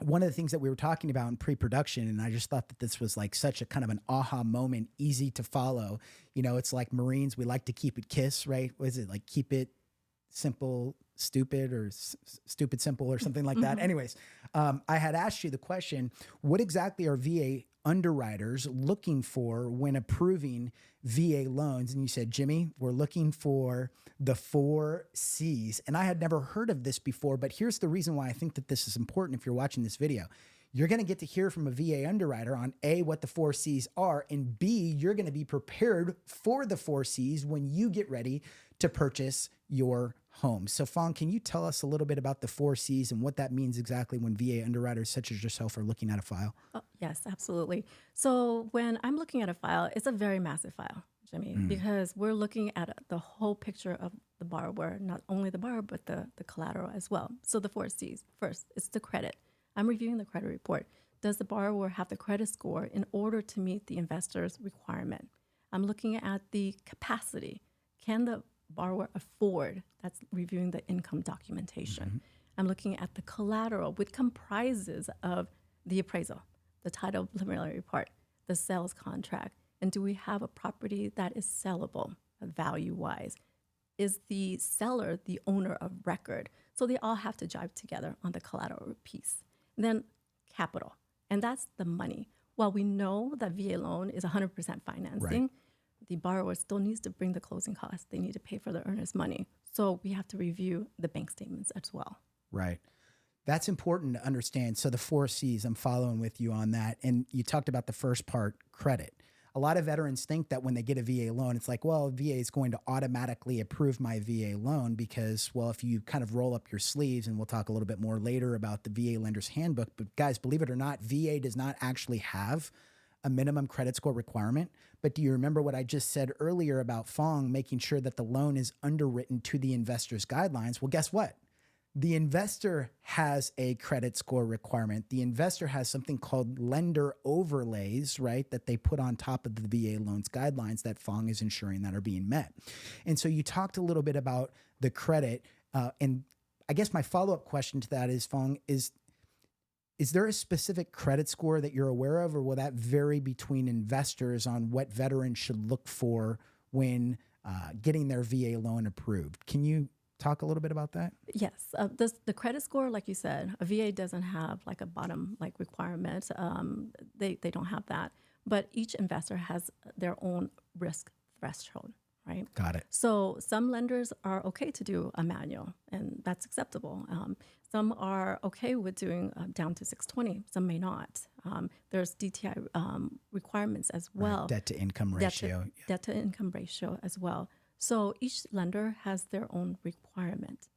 one of the things that we were talking about in pre-production, and I just thought that this was like such a kind of an aha moment, easy to follow. You know, it's like Marines, we like to keep it KISS, right? What is it, like keep it simple, stupid, or stupid simple, or something like that? Anyways, I had asked you the question, what exactly are VA underwriters looking for when approving VA loans? And you said, Jimmy, we're looking for the 4 C's. And I had never heard of this before, but here's the reason why I think that this is important if you're watching this video. You're going to get to hear from a VA underwriter on A, what the 4 C's are, and B, you're going to be prepared for the 4 C's when you get ready to purchase your home. So Phuong, can you tell us a little bit about the 4 C's and what that means exactly when VA underwriters such as yourself are looking at a file? Oh, yes, absolutely. So when I'm looking at a file, it's a very massive file, Jimmy, because we're looking at the whole picture of the borrower, not only the borrower, but the collateral as well. So the 4 C's. First, it's the credit. I'm reviewing the credit report. Does the borrower have the credit score in order to meet the investor's requirement? I'm looking at the capacity. Can the borrower afford? That's reviewing the income documentation. I'm looking at the collateral, which comprises of the appraisal, the title preliminary report, the sales contract, and do we have a property that is sellable value-wise? Is the seller the owner of record? So they all have to jive together on the collateral piece. And then capital, and that's the money. While we know that VA loan is 100% financing, Right. the borrower still needs to bring the closing costs. They need to pay for the earnest money. So we have to review the bank statements as well. Right. That's important to understand. So the 4 C's, I'm following with you on that. And you talked about the first part, credit. A lot of veterans think that when they get a VA loan, it's like, well, VA is going to automatically approve my VA loan because, well, if you kind of roll up your sleeves, and we'll talk a little bit more later about the VA lender's handbook, but guys, believe it or not, VA does not actually have a minimum credit score requirement. But do you remember what I just said earlier about Phuong making sure that the loan is underwritten to the investor's guidelines? Well, guess what? The investor has a credit score requirement. The investor has something called lender overlays, right, that they put on top of the VA loans guidelines that Phuong is ensuring that are being met. And so you talked a little bit about the credit. And I guess my follow-up question to that is, Phuong, is there a specific credit score that you're aware of, or will that vary between investors on what veterans should look for when getting their VA loan approved? Can you talk a little bit about that? Yes, the credit score, like you said, a VA doesn't have like a bottom like requirement. They don't have that, but each investor has their own risk threshold, right? Got it. So some lenders are okay to do a manual, and that's acceptable. Some are okay with doing down to 620. Some may not. There's DTI requirements as well. Right. Debt to income ratio. Debt to income ratio as well. So each lender has their own requirement.